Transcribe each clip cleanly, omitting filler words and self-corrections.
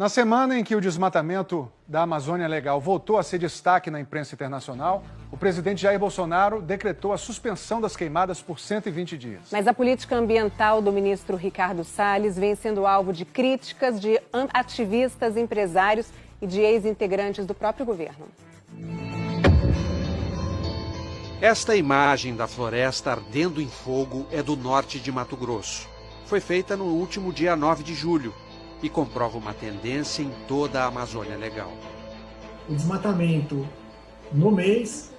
Na semana em que o desmatamento da Amazônia Legal voltou a ser destaque na imprensa internacional, o presidente Jair Bolsonaro decretou a suspensão das queimadas por 120 dias. Mas a política ambiental do ministro Ricardo Salles vem sendo alvo de críticas de ativistas, empresários e de ex-integrantes do próprio governo. Esta imagem da floresta ardendo em fogo é do norte de Mato Grosso. Foi feita no último dia 9 de julho. E comprova uma tendência em toda a Amazônia Legal. O desmatamento no mês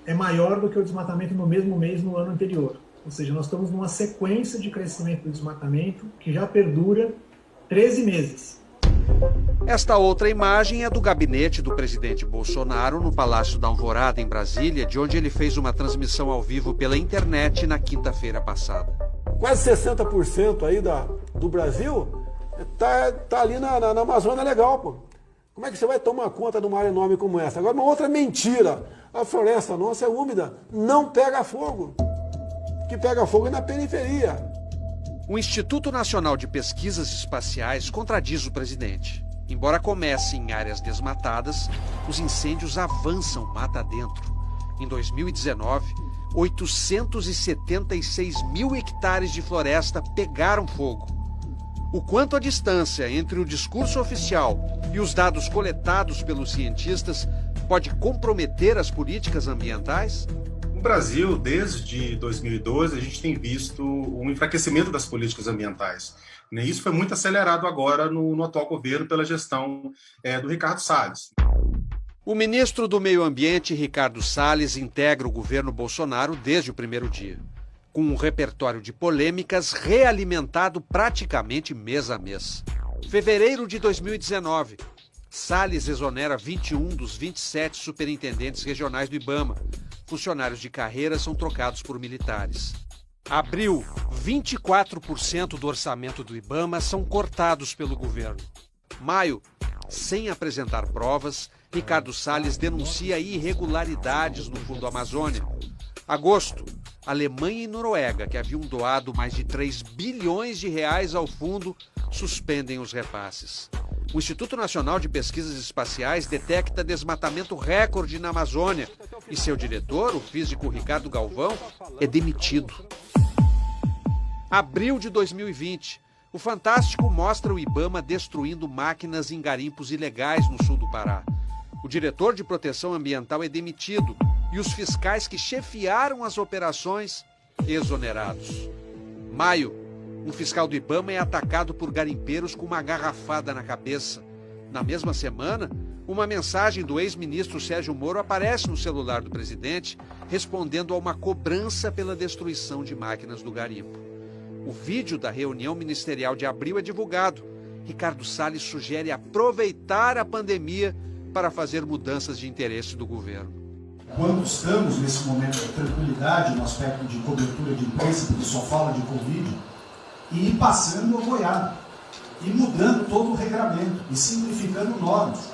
é maior do que o desmatamento no mesmo mês no ano anterior. Ou seja, nós estamos numa sequência de crescimento do desmatamento que já perdura 13 meses. Esta outra imagem é do gabinete do presidente Bolsonaro no Palácio da Alvorada, em Brasília, de onde ele fez uma transmissão ao vivo pela internet na quinta-feira passada. Quase 60% aí do Brasil tá ali na Amazônia Legal, pô. Como é que você vai tomar conta de uma área enorme como essa? Agora, uma outra mentira. A floresta nossa é úmida, não pega fogo. O que pega fogo é na periferia. O Instituto Nacional de Pesquisas Espaciais contradiz o presidente. Embora comece em áreas desmatadas, os incêndios avançam mata dentro. Em 2019, 876 mil hectares de floresta pegaram fogo. O quanto a distância entre o discurso oficial e os dados coletados pelos cientistas pode comprometer as políticas ambientais? No Brasil, desde 2012, a gente tem visto um enfraquecimento das políticas ambientais. Isso foi muito acelerado agora no atual governo pela gestão do Ricardo Salles. O ministro do Meio Ambiente, Ricardo Salles, integra o governo Bolsonaro desde o primeiro dia, com um repertório de polêmicas realimentado praticamente mês a mês. Fevereiro de 2019, Salles exonera 21 dos 27 superintendentes regionais do IBAMA. Funcionários de carreira são trocados por militares. Abril, 24% do orçamento do IBAMA são cortados pelo governo. Maio, sem apresentar provas, Ricardo Salles denuncia irregularidades no Fundo Amazônia. Agosto, Alemanha e Noruega, que haviam doado mais de 3 bilhões de reais ao fundo, suspendem os repasses. O Instituto Nacional de Pesquisas Espaciais detecta desmatamento recorde na Amazônia e seu diretor, o físico Ricardo Galvão, é demitido. Abril de 2020, o Fantástico mostra o IBAMA destruindo máquinas em garimpos ilegais no sul do Pará. O diretor de proteção ambiental é demitido e os fiscais que chefiaram as operações exonerados. Maio, um fiscal do IBAMA é atacado por garimpeiros com uma garrafada na cabeça. Na mesma semana, uma mensagem do ex-ministro Sérgio Moro aparece no celular do presidente, respondendo a uma cobrança pela destruição de máquinas do garimpo. O vídeo da reunião ministerial de abril é divulgado. Ricardo Salles sugere aproveitar a pandemia para fazer mudanças de interesse do governo. Quando estamos nesse momento de tranquilidade no aspecto de cobertura de imprensa, porque só fala de Covid, e ir passando a boiada, e mudando todo o regramento, e simplificando normas.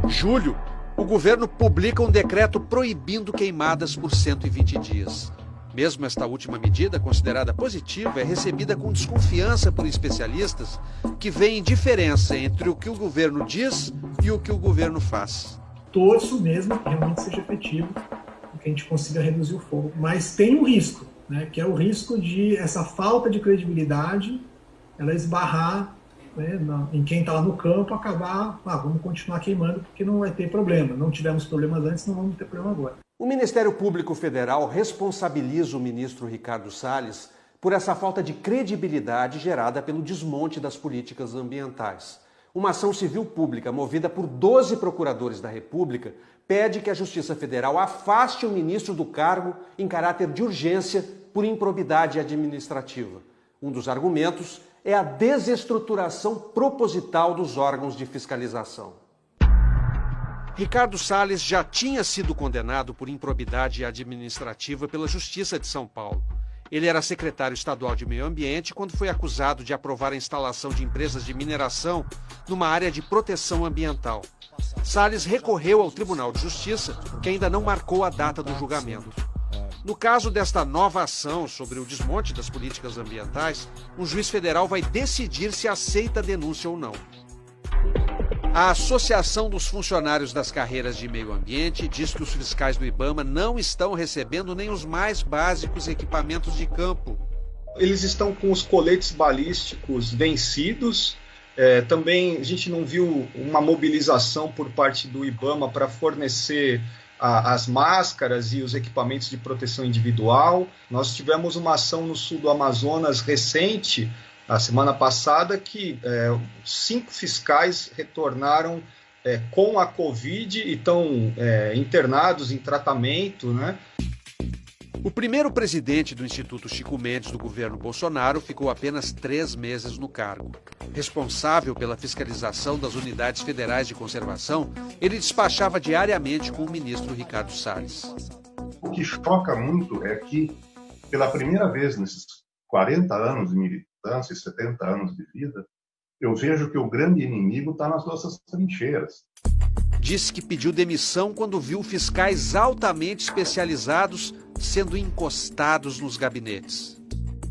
Julho, o governo publica um decreto proibindo queimadas por 120 dias. Mesmo esta última medida, considerada positiva, é recebida com desconfiança por especialistas que veem diferença entre o que o governo diz e o que o governo faz. Torço mesmo que realmente seja efetivo, que a gente consiga reduzir o fogo. Mas tem um risco, né, que é o risco de essa falta de credibilidade, ela esbarrar, né, em quem está lá no campo, acabar, vamos continuar queimando porque não vai ter problema. Não tivemos problemas antes, não vamos ter problema agora. O Ministério Público Federal responsabiliza o ministro Ricardo Salles por essa falta de credibilidade gerada pelo desmonte das políticas ambientais. Uma ação civil pública movida por 12 procuradores da República pede que a Justiça Federal afaste o ministro do cargo em caráter de urgência por improbidade administrativa. Um dos argumentos é a desestruturação proposital dos órgãos de fiscalização. Ricardo Salles já tinha sido condenado por improbidade administrativa pela Justiça de São Paulo. Ele era secretário estadual de Meio Ambiente quando foi acusado de aprovar a instalação de empresas de mineração numa área de proteção ambiental. Salles recorreu ao Tribunal de Justiça, que ainda não marcou a data do julgamento. No caso desta nova ação sobre o desmonte das políticas ambientais, um juiz federal vai decidir se aceita a denúncia ou não. A Associação dos Funcionários das Carreiras de Meio Ambiente diz que os fiscais do IBAMA não estão recebendo nem os mais básicos equipamentos de campo. Eles estão com os coletes balísticos vencidos. Também a gente não viu uma mobilização por parte do IBAMA para fornecer as máscaras e os equipamentos de proteção individual. Nós tivemos uma ação no sul do Amazonas recente, a semana passada, que 5 fiscais retornaram com a Covid e estão internados em tratamento, né? O primeiro presidente do Instituto Chico Mendes do governo Bolsonaro ficou apenas 3 meses no cargo. Responsável pela fiscalização das unidades federais de conservação, ele despachava diariamente com o ministro Ricardo Salles. O que choca muito é que, pela primeira vez nesses 40 anos de militância e 70 anos de vida, eu vejo que o grande inimigo está nas nossas trincheiras. Disse que pediu demissão quando viu fiscais altamente especializados sendo encostados nos gabinetes.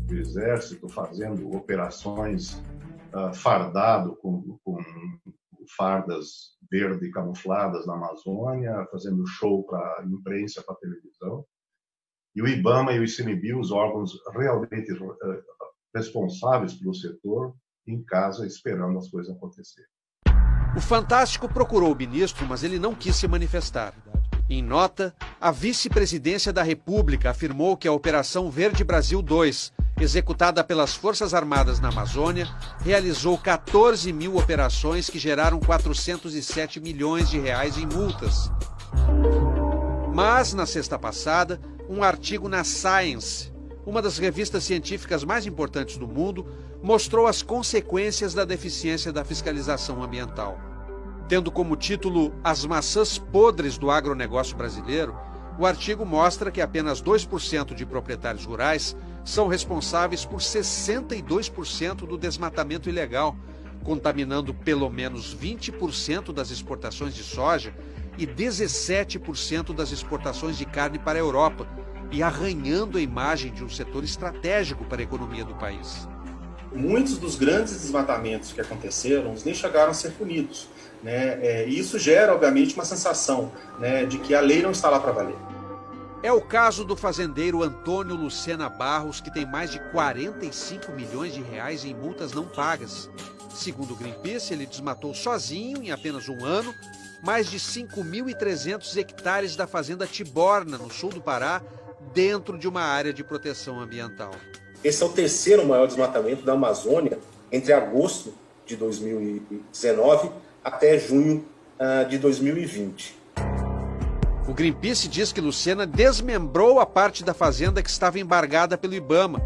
O Exército fazendo operações fardado com fardas verde camufladas na Amazônia, fazendo show para a imprensa, para a televisão. E o IBAMA e o ICMBio, os órgãos realmente responsáveis pelo setor, em casa, esperando as coisas acontecerem. O Fantástico procurou o ministro, mas ele não quis se manifestar. Em nota, a vice-presidência da República afirmou que a Operação Verde Brasil 2, executada pelas Forças Armadas na Amazônia, realizou 14 mil operações que geraram 407 milhões de reais em multas. Mas, na sexta passada, um artigo na Science, uma das revistas científicas mais importantes do mundo, mostrou as consequências da deficiência da fiscalização ambiental. Tendo como título As maçãs podres do agronegócio brasileiro, o artigo mostra que apenas 2% de proprietários rurais são responsáveis por 62% do desmatamento ilegal, contaminando pelo menos 20% das exportações de soja e 17% das exportações de carne para a Europa, e arranhando a imagem de um setor estratégico para a economia do país. Muitos dos grandes desmatamentos que aconteceram nem chegaram a ser punidos, né? E isso gera, obviamente, uma sensação, né, de que a lei não está lá para valer. É o caso do fazendeiro Antônio Lucena Barros, que tem mais de 45 milhões de reais em multas não pagas. Segundo o Greenpeace, ele desmatou sozinho, em apenas um ano, mais de 5.300 hectares da fazenda Tiborna, no sul do Pará, dentro de uma área de proteção ambiental. Esse é o terceiro maior desmatamento da Amazônia entre agosto de 2019 até junho de 2020. O Greenpeace diz que Lucena desmembrou a parte da fazenda que estava embargada pelo IBAMA.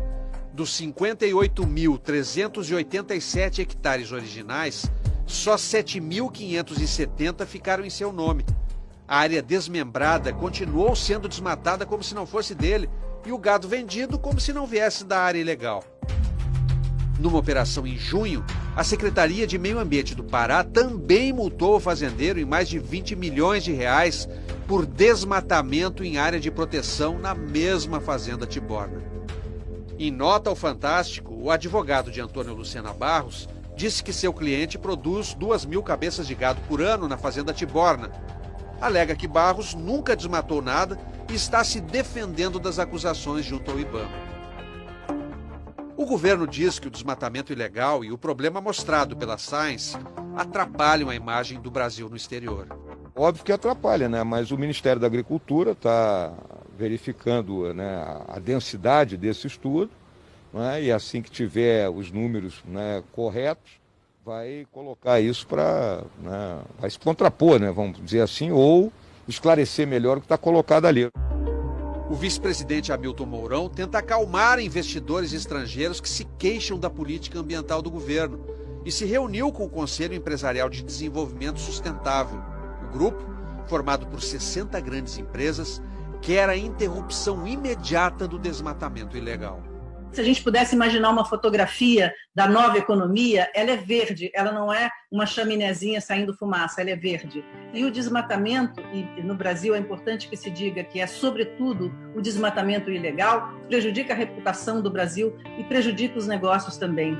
Dos 58.387 hectares originais, só 7.570 ficaram em seu nome. A área desmembrada continuou sendo desmatada como se não fosse dele e o gado vendido como se não viesse da área ilegal. Numa operação em junho, a Secretaria de Meio Ambiente do Pará também multou o fazendeiro em mais de 20 milhões de reais por desmatamento em área de proteção na mesma fazenda Tiborna. Em nota ao Fantástico, o advogado de Antônio Lucena Barros disse que seu cliente produz 2.000 cabeças de gado por ano na fazenda Tiborna. Alega que Barros nunca desmatou nada e está se defendendo das acusações junto ao IBAMA. O governo diz que o desmatamento ilegal e o problema mostrado pela Science atrapalham a imagem do Brasil no exterior. Óbvio que atrapalha, né? Mas o Ministério da Agricultura está verificando, né, a densidade desse estudo, né? E assim que tiver os números, né, corretos, vai colocar isso para, né, vai se contrapor, né, vamos dizer assim, ou esclarecer melhor o que está colocado ali. O vice-presidente Hamilton Mourão tenta acalmar investidores estrangeiros que se queixam da política ambiental do governo e se reuniu com o Conselho Empresarial de Desenvolvimento Sustentável. O grupo, formado por 60 grandes empresas, quer a interrupção imediata do desmatamento ilegal. Se a gente pudesse imaginar uma fotografia da nova economia, ela é verde, ela não é uma chaminézinha saindo fumaça, ela é verde. E o desmatamento, e no Brasil é importante que se diga que é sobretudo o desmatamento ilegal, prejudica a reputação do Brasil e prejudica os negócios também.